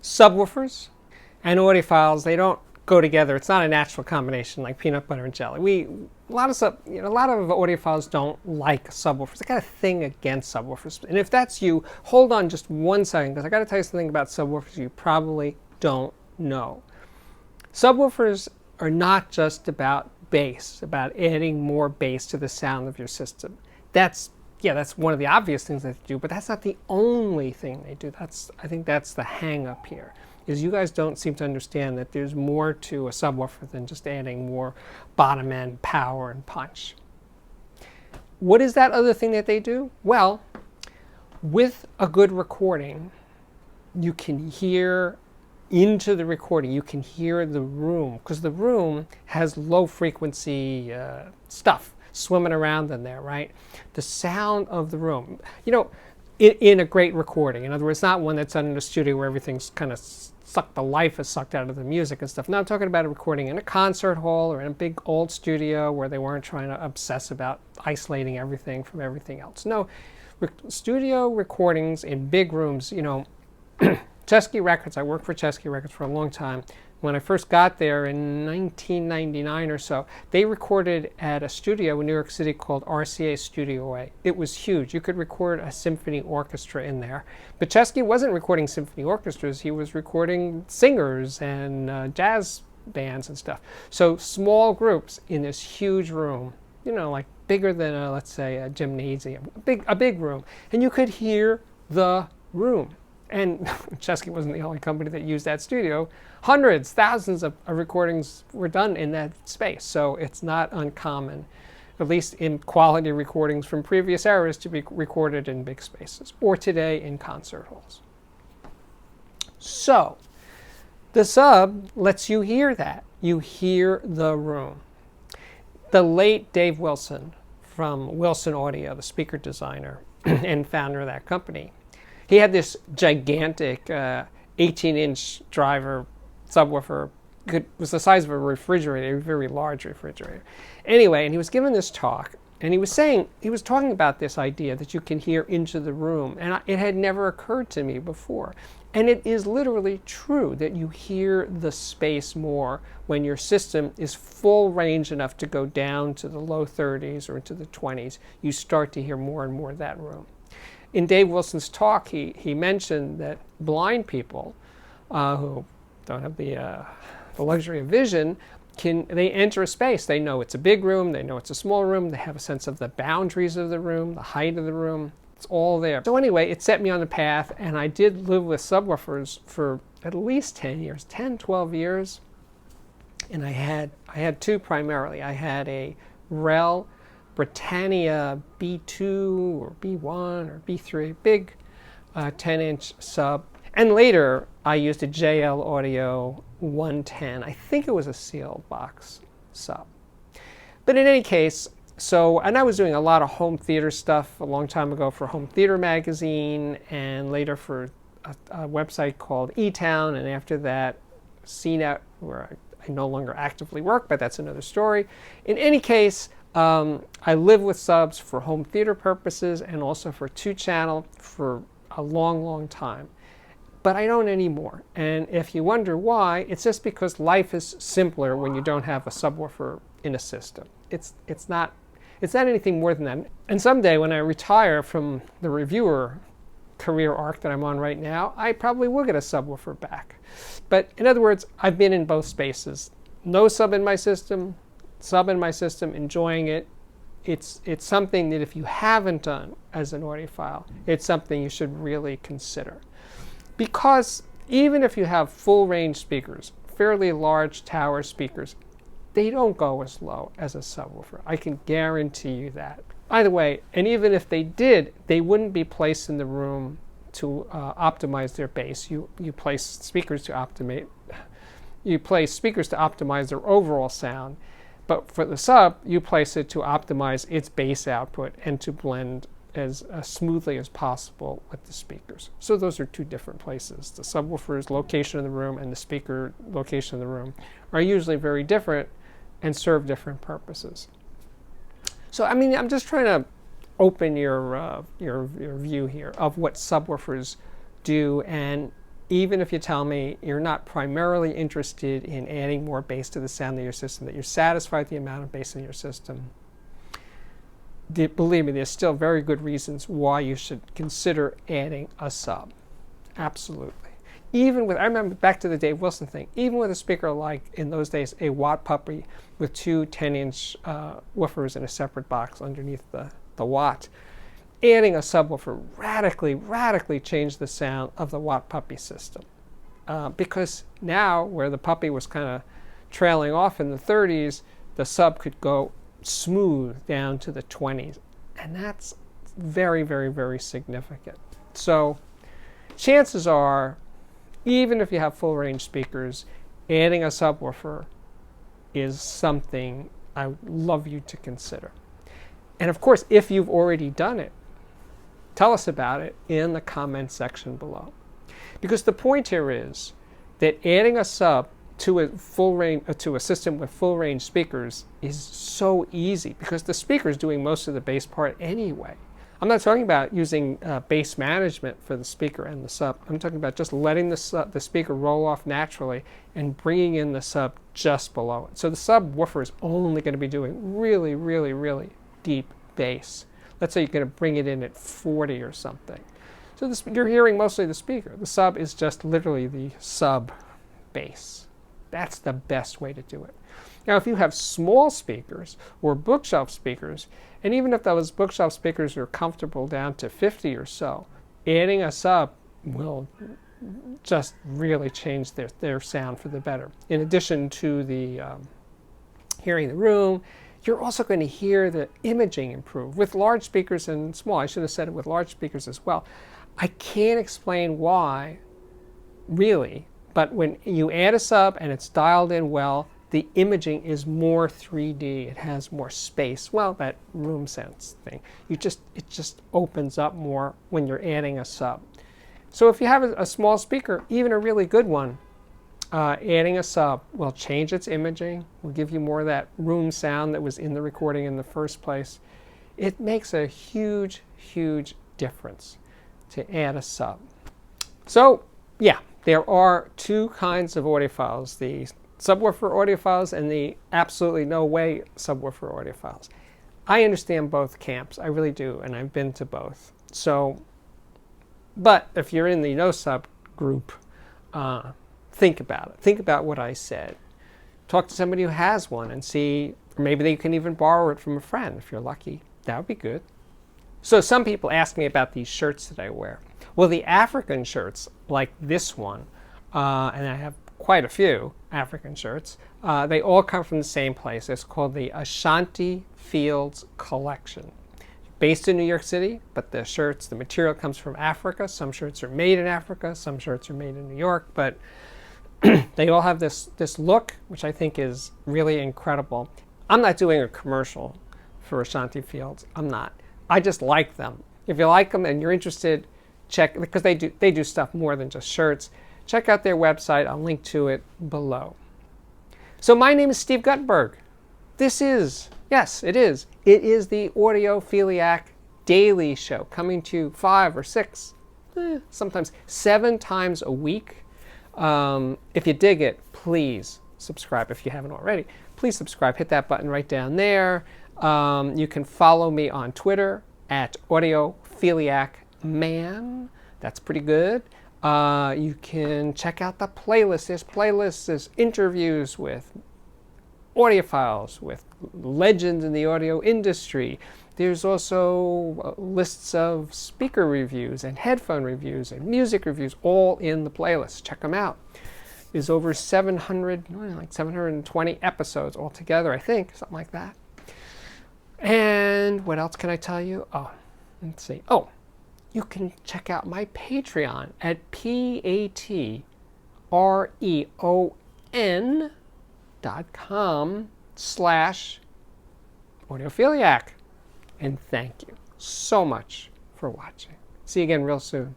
Subwoofers and audiophiles, they don't go together. It's not a natural combination like peanut butter and jelly. A lot of audiophiles don't like subwoofers. They got a thing against subwoofers. And if that's you, hold on just 1 second, because I got to tell you something about subwoofers you probably don't know. Subwoofers are not just about bass, about adding more bass to the sound of your system. That's one of the obvious things that they do, but that's not the only thing they do. I think that's the hang up here, is you guys don't seem to understand that there's more to a subwoofer than just adding more bottom end power and punch. What is that other thing that they do? Well, with a good recording, you can hear into the recording. You can hear the room, because the room has low frequency stuff swimming around in there, right? The sound of the room, in a great recording. In other words, not one that's done in a studio where everything's kind of the life is sucked out of the music and stuff. Now I'm talking about a recording in a concert hall or in a big old studio where they weren't trying to obsess about isolating everything from everything else. No, studio recordings in big rooms, Chesky Records, I worked for Chesky Records for a long time. When I first got there in 1999 or so, they recorded at a studio in New York City called RCA Studio A. It was huge. You could record a symphony orchestra in there. But Chesky wasn't recording symphony orchestras. He was recording singers and jazz bands and stuff. So small groups in this huge room, like bigger than, let's say, a gymnasium, a big room. And you could hear the room. And Chesky wasn't the only company that used that studio. Hundreds, thousands of recordings were done in that space. So it's not uncommon, at least in quality recordings from previous eras, to be recorded in big spaces, or today in concert halls. So the sub lets you hear that. You hear the room. The late Dave Wilson from Wilson Audio, the speaker designer and founder of that company, he had this gigantic 18-inch driver subwoofer. It was the size of a refrigerator, a very large refrigerator. Anyway, and he was giving this talk, and he was talking about this idea that you can hear into the room, and it had never occurred to me before. And it is literally true that you hear the space more when your system is full range enough to go down to the low 30s or into the 20s. You start to hear more and more of that room. In Dave Wilson's talk, he mentioned that blind people who don't have the luxury of vision, they enter a space. They know it's a big room. They know it's a small room. They have a sense of the boundaries of the room, the height of the room. It's all there. So anyway, it set me on the path, and I did live with subwoofers for at least 10, 12 years. And I had two primarily. I had a Rel Britannia B2 or B1 or B3, big 10-inch sub. And later, I used a JL Audio 110. I think it was a sealed box sub. But in any case, and I was doing a lot of home theater stuff a long time ago for Home Theater Magazine, and later for a website called eTown, and after that, CNET, where I no longer actively work, but that's another story. In any case, I live with subs for home theater purposes and also for 2-channel for a long, long time. But I don't anymore. And if you wonder why, it's just because life is simpler when you don't have a subwoofer in a system. It's not anything more than that. And someday when I retire from the reviewer career arc that I'm on right now, I probably will get a subwoofer back. But in other words, I've been in both spaces. No sub in my system, sub in my system, enjoying it. It's something that if you haven't done as an audiophile, it's something you should really consider. Because even if you have full range speakers, fairly large tower speakers, they don't go as low as a subwoofer. I can guarantee you that. By the way, and even if they did, they wouldn't be placed in the room to optimize their bass. You place speakers to optimize their overall sound. But for the sub, you place it to optimize its bass output and to blend as smoothly as possible with the speakers. So those are two different places. The subwoofer's location in the room and the speaker location in the room are usually very different and serve different purposes. So I mean, I'm just trying to open your view here of what subwoofers do, and even if you tell me you're not primarily interested in adding more bass to the sound of your system, that you're satisfied with the amount of bass in your system, believe me, there's still very good reasons why you should consider adding a sub. Absolutely. Even with, I remember back to the Dave Wilson thing, even with a speaker like, in those days, a Watt Puppy with two 10-inch woofers in a separate box underneath the Watt, adding a subwoofer radically changed the sound of the Watt Puppy system. Because now, where the Puppy was kind of trailing off in the 30s, the sub could go smooth down to the 20s. And that's very significant. So chances are, even if you have full range speakers, adding a subwoofer is something I would love you to consider. And of course, if you've already done it, tell us about it in the comments section below. Because the point here is that adding a sub to a system with full range speakers is so easy, because the speaker is doing most of the bass part anyway. I'm not talking about using bass management for the speaker and the sub. I'm talking about just letting the speaker roll off naturally and bringing in the sub just below it. So the subwoofer is only going to be doing really deep bass. Let's say you're going to bring it in at 40 or something. So you're hearing mostly the speaker. The sub is just literally the sub bass. That's the best way to do it. Now, if you have small speakers or bookshelf speakers, and even if those bookshelf speakers are comfortable down to 50 or so, adding a sub will just really change their sound for the better. In addition to the hearing the room, you're also going to hear the imaging improve with large speakers and small. I should have said it with large speakers as well. I can't explain why, really, but when you add a sub and it's dialed in well, the imaging is more 3D. It has more space. Well, that room sense thing. It just opens up more when you're adding a sub. So if you have a small speaker, even a really good one, adding a sub will change its imaging, will give you more of that room sound that was in the recording in the first place. It makes a huge difference to add a sub. So yeah, there are two kinds of audiophiles, the subwoofer audiophiles and the absolutely no way subwoofer audiophiles. I understand both camps, I really do, and I've been to both. So, but if you're in the no sub group, think about it. Think about what I said. Talk to somebody who has one and see, or maybe they can even borrow it from a friend if you're lucky. That would be good. So some people ask me about these shirts that I wear. Well, the African shirts, like this one, and I have quite a few African shirts, they all come from the same place. It's called the Ashanti Fields Collection. Based in New York City, but the material comes from Africa. Some shirts are made in Africa, some shirts are made in New York, but they all have this look, which I think is really incredible. I'm not doing a commercial for Ashanti Fields. I'm not. I just like them. If you like them and you're interested, check, because they do stuff more than just shirts. Check out their website. I'll link to it below. So my name is Steve Guttenberg. This is, yes, it is the Audiophiliac Daily Show, coming to you 5 or 6, sometimes 7 times a week. If you dig it, please subscribe. If you haven't already, please subscribe. Hit that button right down there. You can follow me on Twitter at Audiophiliac That's pretty good. You can check out the playlist. There's playlists, there's interviews with audiophiles, with legends in the audio industry. There's also lists of speaker reviews and headphone reviews and music reviews, all in the playlist. Check them out. There's over 720 episodes altogether, I think, something like that. And what else can I tell you? Oh, let's see. Oh, you can check out my Patreon at patreon.com/audiophiliac. And thank you so much for watching. See you again real soon.